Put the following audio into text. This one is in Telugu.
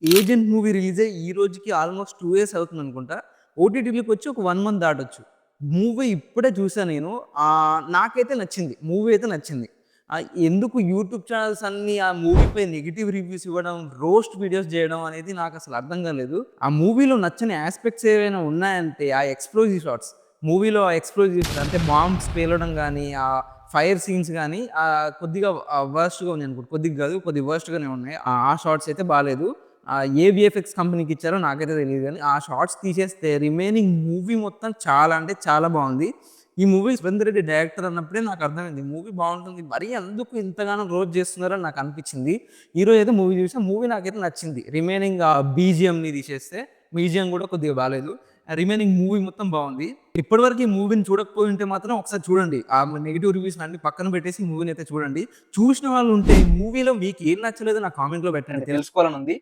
'ఏజెంట్' మూవీ రిలీజ్ అయ్యి ఈ రోజుకి ఆల్‌మోస్ట్ 2 ఇయర్స్ అవుతుందనుకుంటా. ఓటీటీలోకొచ్చి ఒక 1 మంత్ దాటొచ్చు. మూవీ ఇప్పుడే చూసా నేను. నాకైతే నచ్చింది. మూవీ అయితే నచ్చింది. ఎందుకు యూట్యూబ్ ఛానెల్స్ అన్నీ ఆ మూవీపై నెగెటివ్ రివ్యూస్ ఇవ్వడం, రోస్ట్ వీడియోస్ జేయడం అనేది నాకసలు అర్థం కాలేదు. ఆ మూవీలో నచ్చని యాస్పెక్ట్స్ ఏవైనా ఉన్నాయంటే ఆ ఎక్స్‌ప్లోజివ్ షాట్స్. మూవీలో ఆ ఎక్స్‌ప్లోజివ్ షాట్స్ అంటే బాంబ్స్ పేలడం గానీ, ఆ ఫైర్ సీన్స్ గానీ కొద్దిగా వర్స్ట్‌గా ఉన్నాయనుకుంటా. కొద్దిగా కాదు, కొద్దిగా వర్స్ట్‌గానే ఉన్నాయి. ఆ షాట్స్ అయితే బాలేదు. ఏ వీఎఫ్ఎక్స్ కంపెనీకి ఇచ్చారో నాకైతే తెలీదు గానీ, ఆ షాట్స్ తీసేస్తే రిమైనింగ్ మూవీ మొత్తం చాలా అంటే చాలా బావుంది. ఈ మూవీ 'సురేందర్ రెడ్డి' డైరెక్టర్ అన్నప్పుడే నాకర్థమైంది. మూవీ బావుంటుంది. మరీ ఎందుకు ఇంతగానో రోస్ట్ చేస్తున్నారని నాకనిపిచ్చింది. ఈరోజు అయితే మూవీ చూసా. మూవీ నాకైతే నచ్చింది. రిమైనింగ్ బీజీఎంని తీసేస్తే, బీజీఎం గూడా కొద్దిగా బాలేదు. రిమైనింగ్ మూవీ మొత్తం బావుంది. ఇప్పటివరకు ఈ మూవీని చూడకపోయుంటే మాత్రం ఒకసారి చూడండి. నెగెటివ్ రివ్యూస్‌ని అన్ని పక్కన పెట్టేసి మూవీనైతే చూడండి. చూసిన వాళ్ళుంటే మూవీలో మీకేం నచ్చలేదో నాకు కామెంట్‌లో పెట్టండి. తెలుసుకోవాలనుంది.